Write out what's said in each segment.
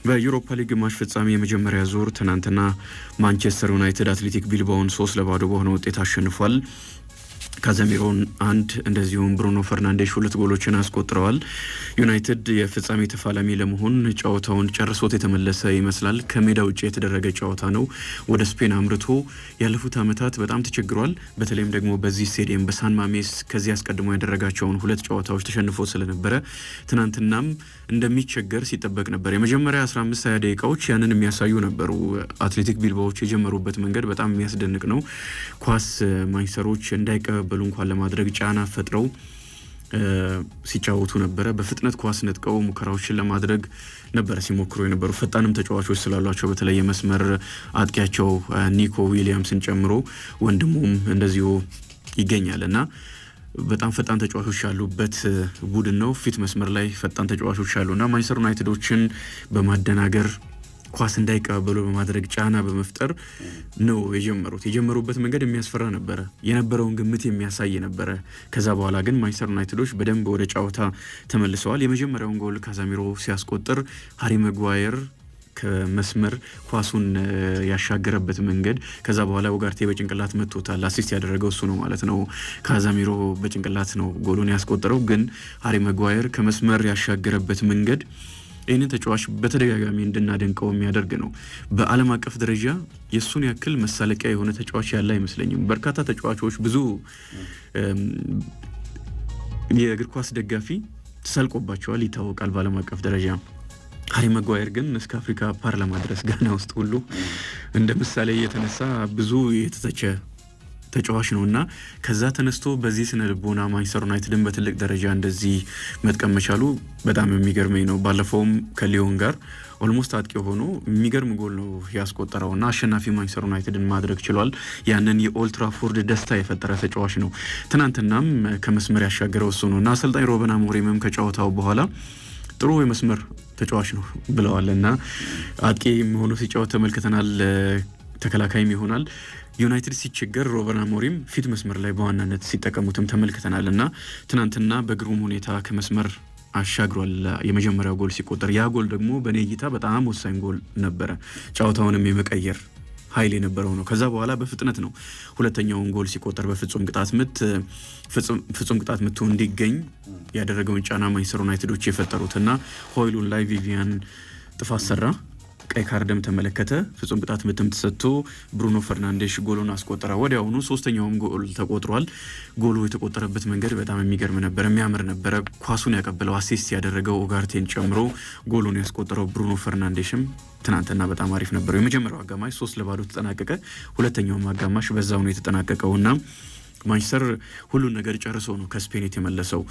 በዩሮፓ ሊግ ግማሽ ፍጻሜ የመጀመሪያ ዙር ትናንትና ማንቸስተር ዩናይትድ አትሌቲክ ቢልባውን 3-0 በሆነ ውጤት አሸንፏል። ካዛሚሮን አንድ እንደዚሁም ብሩኖ ፈርናንዴሽ 2 ጎሎችን አስቆጥረዋል። ዩናይትድ የፍጻሜ ተፋላሚ ለመሆን ጨዋታውን ጨርሶት የተመለሰ ይመስላል። ከሜዳ ውጪ የተደረገ ጨዋታ ነው። ወደ ስፔን አምርቶ ያለፉት ዓመታት በጣም ተቸግሯል። በተለይም ደግሞ በዚህ ስቴዲየም በሳን ማሜስ ከዚህ አስቀድሞ ያደረጋቸውን 2 ጨዋታዎች ተሸንፎ ስለነበረ ትናንትናም እንደሚቸገር ሲጠበቅ ነበር። የመጀመሪያ 15-20 ደቂቃዎች ያንን የሚያሳዩ ነበሩ። አትሌቲክ ቢልባዎች የጀመሩበት መንገድ በጣም የሚያስደንቅ ነው። ኳስ ማንቸስተሮች እንዳይቀበሉ እንኳን ለማድረግ ጫና ፈጥረው ሲጫወቱ ነበረ። በፍጥነት ኳስ ነጥቀው ሙከራዎችን ለማድረግ ነበረ ሲሞክሩ የነበሩ። ፈጣንም ተጫዋቾች ስላሏቸው በተለይ የመስመር አጥቂያቸው ኒኮ ዊሊያምስን ጨምሮ ወንድሙም እንደዚሁ ይገኛልና በጣም ፈጣን ተጫዋቾች ያሉበት ቡድን ነው። ፊት መስመር ላይ ፈጣን ተጫዋቾች አሉና ማንቸስተር ዩናይትዶችን በማደናገር ኳስ እንዳይቀበሉ በማድረግ ጫና በመፍጠር ነው የጀመሩበት መንገድ የሚያስፈራ ነበረ። የነበረውን ግምት የሚያሳይ ነበረ። ከዛ በኋላ ግን ማንቸስተር ዩናይትዶች በደንብ ወደ ጨዋታ ተመልሰዋል። የመጀመሪያውን ጎል ካዛሚሮ ሲያስቆጥር ሃሪ ማጓየር ከመስመር ኳሱን ያሻገረበት መንገድ ከዛ በኋላ ኡጋርቴ በጭንቅላት መጥቶታል። አሲስት ያደረገው እሱ ነው ማለት ነው። ካዛሚሮ በጭንቅላት ነው ጎሉን ያስቆጠረው። ግን ሃሪ ማጓየር ከመስመር ያሻገረበት መንገድ ይህንን ተጫዋች በተደጋጋሚ እንድናደንቀው የሚያደርግ ነው። በዓለም አቀፍ ደረጃ የሱን ያክል መሳለቂያ የሆነ ተጫዋች ያለ አይመስለኝም። በርካታ ተጫዋቾች ብዙ የእግር ኳስ ደጋፊ ተሳልቆባቸዋል ይታወቃል በዓለም አቀፍ ደረጃ። ሃሪ ማጓየር ግን እስከ አፍሪካ ፓርላማ ድረስ ጋና ውስጥ ሁሉ እንደ ምሳሌ የተነሳ ብዙ የተተቸ ተጫዋች ነውና ከዛ ተነስቶ በዚህ ስነ ልቦና ማንቸስተር ዩናይትድን በትልቅ ደረጃ እንደዚህ መጥቀም መቻሉ በጣም የሚገርመኝ ነው። ባለፈውም ከሊዮን ጋር ኦልሞስት አጥቂ ሆኖ የሚገርም ጎል ነው ያስቆጠረውና አሸናፊ ማንቸስተር ዩናይትድን ማድረግ ችሏል። ያንን የኦልድ ትራፎርድ ደስታ የፈጠረ ተጫዋች ነው። ትናንትናም ከመስመር ያሻገረው እሱ ነውና አሰልጣኝ ሩበን አሞሪምም ከጨዋታው በኋላ ጥሩ የመስመር ተጫዋች ነው ብለዋልና አጥቂ ሆኖ ሲጫወት ተመልክተናል። ተከላካይም ይሆናል። ዩናይትድ ሲቸገር ሩበን አሞሪም ፊት መስመር ላይ በዋናነት ሲጠቀሙትም ተመልክተናል እና ትናንትና በግሩም ሁኔታ ከመስመር አሻግሯል። የመጀመሪያው ጎል ሲቆጠር ያ ጎል ደግሞ በኔ እይታ በጣም ወሳኝ ጎል ነበረ። ጨዋታውንም የመቀየር ኃይል የነበረው ነው። ከዛ በኋላ በፍጥነት ነው ሁለተኛውን ጎል ሲቆጠር በፍጹም ቅጣት ምት እንዲገኝ ያደረገውን ጫና ማንቸስተር ዩናይትዶች የፈጠሩትና ሆይሉን ላይ ቪቪያን ጥፋት ሰራ፣ ቀይ ካርድም ተመለከተ። ፍጹም ቅጣት ምትም ተሰጥቶ ብሩኖ ፈርናንዴሽ ጎሉን አስቆጠረ። ወዲያውኑ ሶስተኛውም ጎል ተቆጥሯል። ጎሉ የተቆጠረበት መንገድ በጣም የሚገርም ነበር፣ የሚያምር ነበረ። ኳሱን ያቀበለው አሲስት ያደረገው ኡጋርቴን ጨምሮ ጎሉን ያስቆጠረው ብሩኖ ፈርናንዴሽም ትናንትና በጣም አሪፍ ነበር። የመጀመሪያው አጋማሽ 3-0 ተጠናቀቀ። ሁለተኛውም አጋማሽ በዛው ነው የተጠናቀቀውና ማንቸስተር ሁሉን ነገር ጨርሶ ነው ከስፔን የተመለሰው።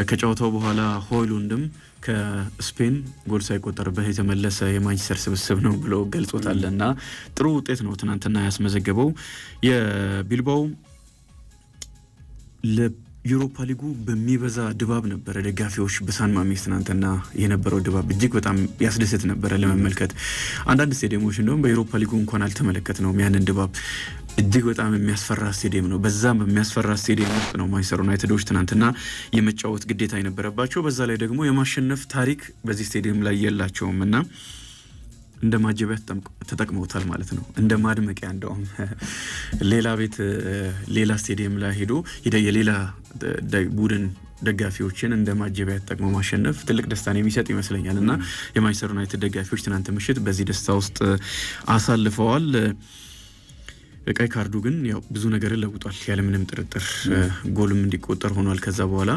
ከጨዋታው በኋላ ሆይሉንድም ከስፔን ጎል ሳይቆጠርበት የተመለሰ የማንቸስተር ስብስብ ነው ብሎ ገልጾታልና ጥሩ ውጤት ነው ትናንትና ያስመዘገበው። የቢልባው ለዩሮፓ ሊጉ በሚበዛ ድባብ ነበረ። ደጋፊዎች በሳን ማሜስ ትናንትና የነበረው ድባብ እጅግ በጣም ያስደስት ነበረ ለመመልከት። አንዳንድ ስቴዲየሞች እንደውም በዩሮፓ ሊጉ እንኳን አልተመለከትነውም ያንን ድባብ። እጅግ በጣም የሚያስፈራ ስቴዲየም ነው። በዛም በሚያስፈራ ስቴዲየም ውስጥ ነው ማንቸስተር ዩናይትዶች ትናንትና የመጫወት ግዴታ የነበረባቸው። በዛ ላይ ደግሞ የማሸነፍ ታሪክ በዚህ ስቴዲየም ላይ የላቸውም እና እንደ ማጀቢያ ተጠቅመውታል ማለት ነው። እንደ ማድመቂያ እንደውም ሌላ ስቴዲየም ላይ ሄዶ የሌላ ቡድን ደጋፊዎችን እንደ ማጀቢያ ተጠቅሞ ማሸነፍ ትልቅ ደስታን የሚሰጥ ይመስለኛል እና የማንቸስተር ዩናይትድ ደጋፊዎች ትናንት ምሽት በዚህ ደስታ ውስጥ አሳልፈዋል። ቀይ ካርዱ ግን ያው ብዙ ነገር ለውጧል ያለምንም ጥርጥር። ጎልም እንዲቆጠር ሆኗል። ከዛ በኋላ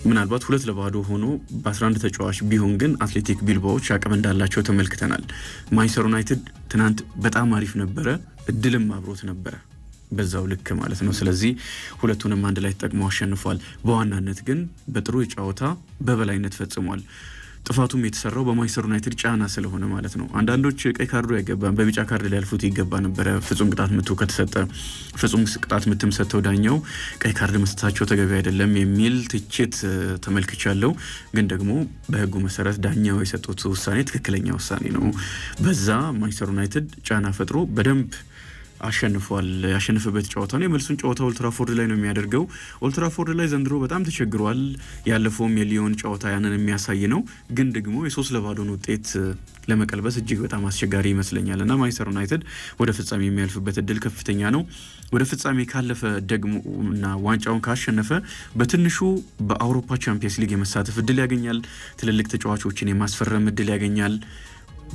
ምናልባት 2-0 ሆኖ በ11 ተጫዋች ቢሆን ግን አትሌቲክ ቢልባዎች አቅም እንዳላቸው ተመልክተናል። ማንቸስተር ዩናይትድ ትናንት በጣም አሪፍ ነበረ፣ እድልም አብሮት ነበረ በዛው ልክ ማለት ነው። ስለዚህ ሁለቱንም አንድ ላይ ተጠቅሞ አሸንፏል። በዋናነት ግን በጥሩ የጨዋታ በበላይነት ፈጽሟል። ጥፋቱም የተሰራው በማንቸስተር ዩናይትድ ጫና ስለሆነ ማለት ነው። አንዳንዶች ቀይ ካርዱ አይገባም፣ በቢጫ ካርድ ሊያልፉት ይገባ ነበረ ፍጹም ቅጣት ምቱ ከተሰጠ። ፍጹም ቅጣት ምትም ሰጥተው ዳኛው ቀይ ካርድ መስጠታቸው ተገቢ አይደለም የሚል ትችት ተመልክቻለሁ። ግን ደግሞ በሕጉ መሰረት ዳኛው የሰጡት ውሳኔ ትክክለኛ ውሳኔ ነው። በዛ ማንቸስተር ዩናይትድ ጫና ፈጥሮ በደንብ አሸንፏል። ያሸነፈበት ጨዋታ ነው የመልሱን ጨዋታ ኦልትራፎርድ ላይ ነው የሚያደርገው። ኦልትራፎርድ ላይ ዘንድሮ በጣም ተቸግሯል። ያለፈውም የሊዮን ጨዋታ ያንን የሚያሳይ ነው። ግን ደግሞ የ3-0 ውጤት ለመቀልበስ እጅግ በጣም አስቸጋሪ ይመስለኛል እና ማንቸስተር ዩናይትድ ወደ ፍጻሜ የሚያልፍበት እድል ከፍተኛ ነው። ወደ ፍጻሜ ካለፈ ደግሞ እና ዋንጫውን ካሸነፈ በትንሹ በአውሮፓ ቻምፒየንስ ሊግ የመሳተፍ እድል ያገኛል። ትልልቅ ተጫዋቾችን የማስፈረም እድል ያገኛል።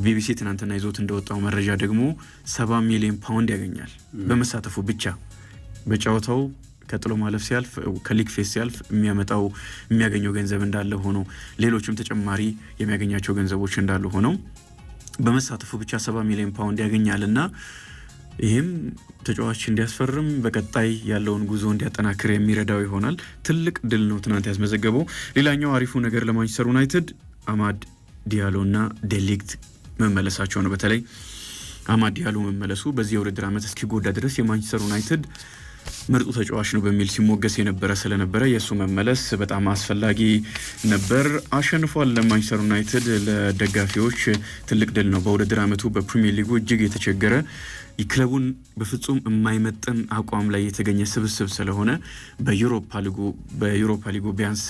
ቢቢሲ ትናንትና ይዞት እንደወጣው መረጃ ደግሞ 70 ሚሊዮን ፓውንድ ያገኛል በመሳተፉ ብቻ። በጨዋታው ከጥሎ ማለፍ ሲያልፍ ከሊግ ፌስ ሲያልፍ የሚያገኘው ገንዘብ እንዳለ ሆኖ ሌሎችም ተጨማሪ የሚያገኛቸው ገንዘቦች እንዳሉ ሆነው በመሳተፉ ብቻ 70 ሚሊዮን ፓውንድ ያገኛልና ይህም ተጫዋች እንዲያስፈርም በቀጣይ ያለውን ጉዞ እንዲያጠናክር የሚረዳው ይሆናል። ትልቅ ድል ነው ትናንት ያስመዘገበው። ሌላኛው አሪፉ ነገር ለማንቸስተር ዩናይትድ አማድ ዲያሎና ዴሊክት መመለሳቸው ነው። በተለይ አማድ ዲያሎ መመለሱ በዚህ የውድድር ዓመት እስኪጎዳ ድረስ የማንቸስተር ዩናይትድ ምርጡ ተጫዋች ነው በሚል ሲሞገስ ስለነበረ የእሱ መመለስ በጣም አስፈላጊ ነበር። አሸንፏል። ለማንቸስተር ዩናይትድ ለደጋፊዎች ትልቅ ድል ነው። በውድድር ዓመቱ በፕሪሚየር ሊጉ እጅግ የተቸገረ ክለቡን በፍጹም የማይመጥን አቋም ላይ የተገኘ ስብስብ ስለሆነ በዩሮፓ ሊጉ ቢያንስ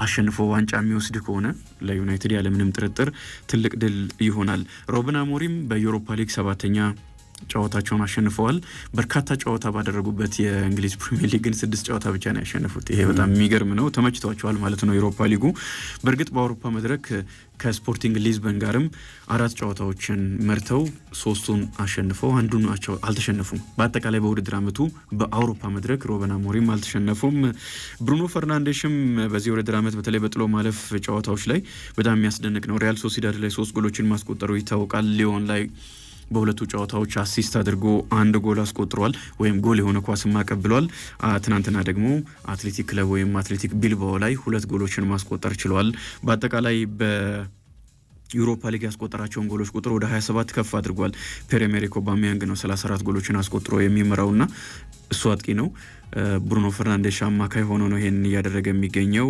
አሸንፎ ዋንጫ የሚወስድ ከሆነ ለዩናይትድ ያለምንም ጥርጥር ትልቅ ድል ይሆናል። ሩበን አሞሪም በዩሮፓ ሊግ 7ኛ ጨዋታቸውን አሸንፈዋል። በርካታ ጨዋታ ባደረጉበት የእንግሊዝ ፕሪሚየር ሊግ ግን 6 ጨዋታ ብቻ ነው ያሸነፉት። ይሄ በጣም የሚገርም ነው። ተመችቷቸዋል ማለት ነው ዩሮፓ ሊጉ። በእርግጥ በአውሮፓ መድረክ ከስፖርቲንግ ሊዝበን ጋርም 4 ጨዋታዎችን መርተው 3ቱን አሸንፈው አንዱን አልተሸነፉም። በአጠቃላይ በውድድር ዓመቱ በአውሮፓ መድረክ ሩበን አሞሪም አልተሸነፉም። ብሩኖ ፈርናንዴሽም በዚህ ውድድር ዓመት በተለይ በጥሎ ማለፍ ጨዋታዎች ላይ በጣም የሚያስደንቅ ነው። ሪያል ሶሲዳድ ላይ 3 ጎሎችን ማስቆጠሩ ይታወቃል። ሊዮን ላይ በሁለቱ ጨዋታዎች አሲስት አድርጎ 1 ጎል አስቆጥሯል ወይም ጎል የሆነ ኳስም አቀብሏል። ትናንትና ደግሞ አትሌቲክ ክለብ ወይም አትሌቲክ ቢልባኦ ላይ 2 ጎሎችን ማስቆጠር ችሏል። በአጠቃላይ በዩሮፓ ሊግ ያስቆጠራቸውን ጎሎች ቁጥር ወደ 27 ከፍ አድርጓል። ፒየር-ኤመሪክ ኦባሜያንግ ነው 34 ጎሎችን አስቆጥሮ የሚመራውና እሱ አጥቂ ነው። ብሩኖ ፈርናንዴሽ አማካይ ሆኖ ነው ይሄን እያደረገ የሚገኘው።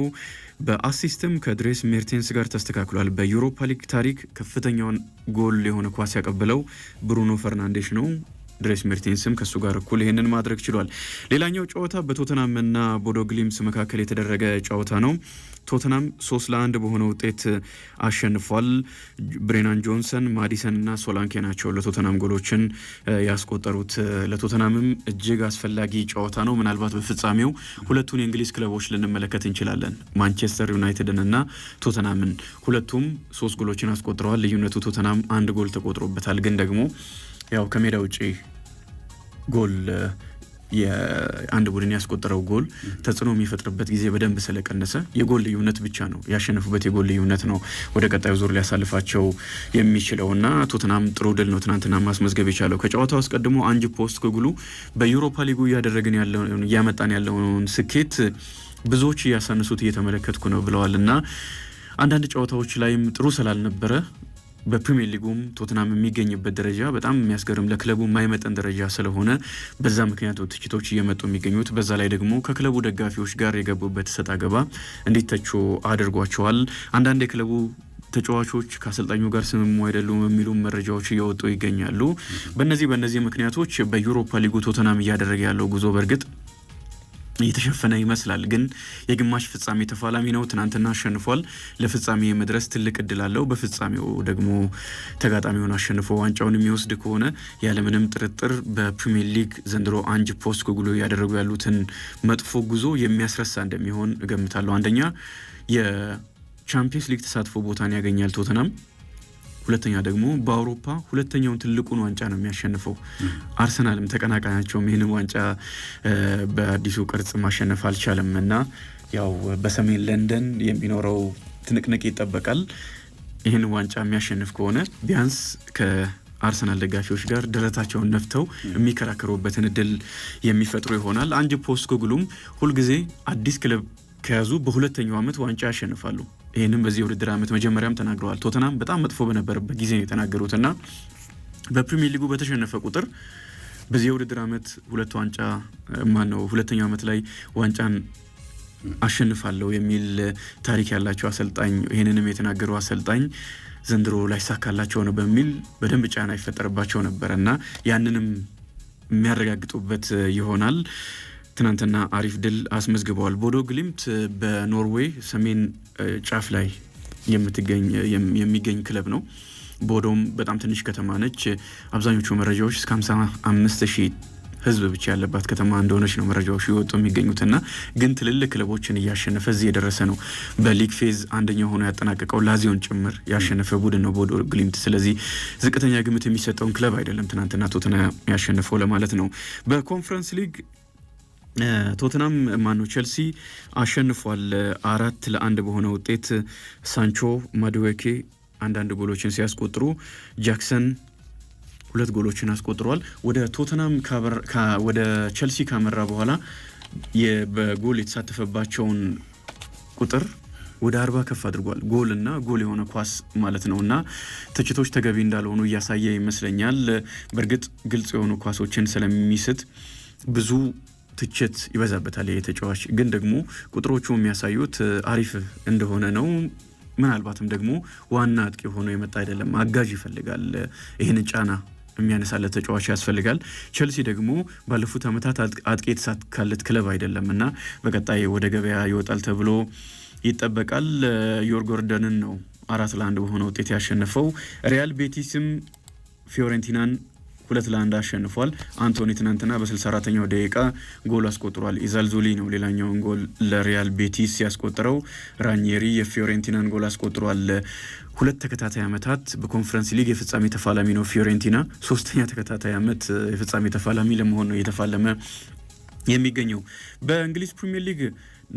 በአሲስትም ከድሬስ ሜርቴንስ ጋር ተስተካክሏል። በዩሮፓ ሊግ ታሪክ ከፍተኛውን ጎል የሆነ ኳስ ያቀበለው ብሩኖ ፈርናንዴሽ ነው። ድሬስ ሜርቴንስም ከሱ ጋር እኩል ይሄንን ማድረግ ችሏል። ሌላኛው ጨዋታ በቶተናምና ቦዶ ግሊምስ መካከል የተደረገ ጨዋታ ነው። ቶተናም 3-1 በሆነ ውጤት አሸንፏል። ብሬናን ጆንሰን፣ ማዲሰን እና ሶላንኬ ናቸው ለቶተናም ጎሎችን ያስቆጠሩት። ለቶተናምም እጅግ አስፈላጊ ጨዋታ ነው። ምናልባት በፍጻሜው ሁለቱን የእንግሊዝ ክለቦች ልንመለከት እንችላለን። ማንቸስተር ዩናይትድን እና ቶተናምን። ሁለቱም 3 ጎሎችን አስቆጥረዋል። ልዩነቱ ቶተናም 1 ጎል ተቆጥሮበታል። ግን ደግሞ ያው ከሜዳ ውጪ ጎል የአንድ ቡድን ያስቆጠረው ጎል ተጽዕኖ የሚፈጥርበት ጊዜ በደንብ ስለቀነሰ የጎል ልዩነት ብቻ ነው ያሸነፉበት የጎል ልዩነት ነው ወደ ቀጣዩ ዙር ሊያሳልፋቸው የሚችለውና ቶተናም ጥሩ ድል ነው ትናንትና ማስመዝገብ የቻለው። ከጨዋታው አስቀድሞ አንጅ ፖስቴኮግሉ በዩሮፓ ሊጉ እያመጣን ያለውን ስኬት ብዙዎች እያሳነሱት እየተመለከትኩ ነው ብለዋልና አንዳንድ ጨዋታዎች ላይም ጥሩ ስላልነበረ በፕሪሚየር ሊጉም ቶተናም የሚገኝበት ደረጃ በጣም የሚያስገርም ለክለቡ የማይመጠን ደረጃ ስለሆነ በዛ ምክንያት ትችቶች እየመጡ የሚገኙት። በዛ ላይ ደግሞ ከክለቡ ደጋፊዎች ጋር የገቡበት ሰጣ ገባ እንዲተቹ አድርጓቸዋል። አንዳንድ የክለቡ ተጫዋቾች ከአሰልጣኙ ጋር ስምሙ አይደሉም የሚሉ መረጃዎች እየወጡ ይገኛሉ። በእነዚህ ምክንያቶች በዩሮፓ ሊጉ ቶተናም እያደረገ ያለው ጉዞ በእርግጥ የተሸፈነ ይመስላል። ግን የግማሽ ፍጻሜ ተፋላሚ ነው። ትናንትና አሸንፏል። ለፍጻሜ የመድረስ ትልቅ እድል አለው። በፍጻሜው ደግሞ ተጋጣሚውን አሸንፎ ዋንጫውን የሚወስድ ከሆነ ያለምንም ጥርጥር በፕሪሚየር ሊግ ዘንድሮ አንጅ ፖስቴኮግሉ ያደረጉ ያሉትን መጥፎ ጉዞ የሚያስረሳ እንደሚሆን እገምታለሁ። አንደኛ የቻምፒየንስ ሊግ ተሳትፎ ቦታን ያገኛል ቶተናም። ሁለተኛ ደግሞ በአውሮፓ ሁለተኛውን ትልቁን ዋንጫ ነው የሚያሸንፈው። አርሰናልም ተቀናቃኛቸውም ይህንን ዋንጫ በአዲሱ ቅርጽ ማሸነፍ አልቻለም እና ያው በሰሜን ለንደን የሚኖረው ትንቅንቅ ይጠበቃል። ይህን ዋንጫ የሚያሸንፍ ከሆነ ቢያንስ ከአርሰናል ደጋፊዎች ጋር ደረታቸውን ነፍተው የሚከራከሩበትን እድል የሚፈጥሩ ይሆናል። አንጅ ፖስቴኮግሉም ሁልጊዜ አዲስ ክለብ ከያዙ በሁለተኛው ዓመት ዋንጫ ያሸንፋሉ። ይህንም በዚህ የውድድር ዓመት መጀመሪያም ተናግረዋል። ቶተናም በጣም መጥፎ በነበረበት ጊዜ ነው የተናገሩትና በፕሪሚየር ሊጉ በተሸነፈ ቁጥር በዚህ የውድድር ዓመት ሁለተኛው ዓመት ላይ ዋንጫን አሸንፋለሁ የሚል ታሪክ ያላቸው አሰልጣኝ፣ ይህንንም የተናገሩ አሰልጣኝ ዘንድሮ ላይ ሳካላቸው ነው በሚል በደንብ ጫና ይፈጠርባቸው ነበርና ያንንም የሚያረጋግጡበት ይሆናል። ትናንትና አሪፍ ድል አስመዝግበዋል። ቦዶ ግሊምት በኖርዌይ ሰሜን ጫፍ ላይ የሚገኝ ክለብ ነው። ቦዶም በጣም ትንሽ ከተማ ነች። አብዛኞቹ መረጃዎች እስከ 55,000 ህዝብ ብቻ ያለባት ከተማ እንደሆነች ነው መረጃዎች ይወጡ የሚገኙትና ግን ትልልቅ ክለቦችን እያሸነፈ እዚህ የደረሰ ነው። በሊግ ፌዝ አንደኛ ሆኖ ያጠናቀቀው ላዚዮን ጭምር ያሸነፈ ቡድን ነው ቦዶ ግሊምት። ስለዚህ ዝቅተኛ ግምት የሚሰጠውን ክለብ አይደለም ትናንትና ቶተንሃም ያሸነፈው ለማለት ነው። በኮንፈረንስ ሊግ ቶተንሃም ቼልሲ አሸንፏል 4-1 በሆነ ውጤት። ሳንቾ ማዱዌኬ አንዳንድ ጎሎችን ሲያስቆጥሩ ጃክሰን 2 ጎሎችን አስቆጥሯል። ወደ ቶተንሃም ወደ ቼልሲ ካመራ በኋላ በጎል የተሳተፈባቸውን ቁጥር ወደ 40 ከፍ አድርጓል። ጎልና ጎል የሆነ ኳስ ማለት ነውና ትችቶች ተገቢ እንዳልሆኑ እያሳየ ይመስለኛል። በእርግጥ ግልጽ የሆኑ ኳሶችን ስለሚስት ብዙ ትችት ይበዛበታል የተጫዋች። ግን ደግሞ ቁጥሮቹ የሚያሳዩት አሪፍ እንደሆነ ነው። ምናልባትም ደግሞ ዋና አጥቂ ሆኖ የመጣ አይደለም፣ አጋዥ ይፈልጋል። ይህን ጫና የሚያነሳለት ተጫዋች ያስፈልጋል። ቼልሲ ደግሞ ባለፉት ዓመታት አጥቂ የተሳካለት ክለብ አይደለም እና በቀጣይ ወደ ገበያ ይወጣል ተብሎ ይጠበቃል። ዮርጎርደንን ነው 4-1 በሆነ ውጤት ያሸነፈው። ሪያል ቤቲስም ፊዮሬንቲናን 2-1 አሸንፏል። አንቶኒ ትናንትና በ64ኛው ደቂቃ ጎል አስቆጥሯል። ኢዛልዙሊ ነው ሌላኛውን ጎል ለሪያል ቤቲስ ያስቆጠረው። ራኒየሪ የፊዮሬንቲናን ጎል አስቆጥሯል። 2 ተከታታይ ዓመታት በኮንፈረንስ ሊግ የፍጻሜ ተፋላሚ ነው ፊዮሬንቲና። 3ኛ ተከታታይ ዓመት የፍጻሜ ተፋላሚ ለመሆን ነው እየተፋለመ የሚገኘው። በእንግሊዝ ፕሪሚየር ሊግ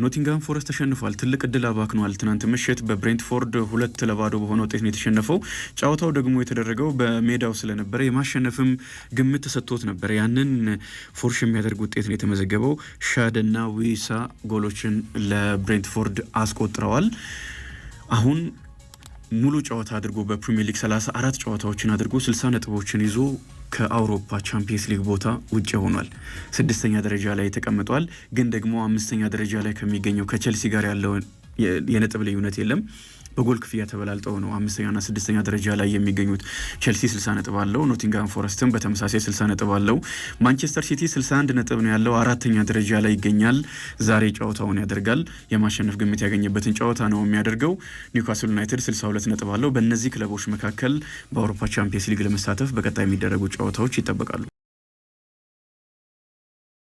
ኖቲንግሃም ፎረስት ተሸንፏል። ትልቅ እድል አባክኗል። ትናንት ምሽት በብሬንትፎርድ 2-0 በሆነ ውጤት ነው የተሸነፈው። ጨዋታው ደግሞ የተደረገው በሜዳው ስለነበረ የማሸነፍም ግምት ተሰጥቶት ነበር። ያንን ፎርሽ የሚያደርግ ውጤት ነው የተመዘገበው። ሻድና ዊሳ ጎሎችን ለብሬንትፎርድ አስቆጥረዋል። አሁን ሙሉ ጨዋታ አድርጎ በፕሪሚየር ሊግ 34 ጨዋታዎችን አድርጎ 60 ነጥቦችን ይዞ ከአውሮፓ ቻምፒየንስ ሊግ ቦታ ውጭ ሆኗል። 6ኛ ደረጃ ላይ ተቀምጧል። ግን ደግሞ 5ኛ ደረጃ ላይ ከሚገኘው ከቼልሲ ጋር ያለው የነጥብ ልዩነት የለም። በጎል ክፍያ ተበላልጠው ነው 5ኛና 6ኛ ደረጃ ላይ የሚገኙት። ቼልሲ 60 ነጥብ አለው። ኖቲንግሃም ፎረስትም በተመሳሳይ 60 ነጥብ አለው። ማንቸስተር ሲቲ 61 ነጥብ ነው ያለው፣ 4ኛ ደረጃ ላይ ይገኛል። ዛሬ ጨዋታውን ያደርጋል። የማሸነፍ ግምት ያገኘበትን ጨዋታ ነው የሚያደርገው። ኒውካስል ዩናይትድ 62 ነጥብ አለው። በእነዚህ ክለቦች መካከል በአውሮፓ ቻምፒየንስ ሊግ ለመሳተፍ በቀጣይ የሚደረጉ ጨዋታዎች ይጠበቃሉ።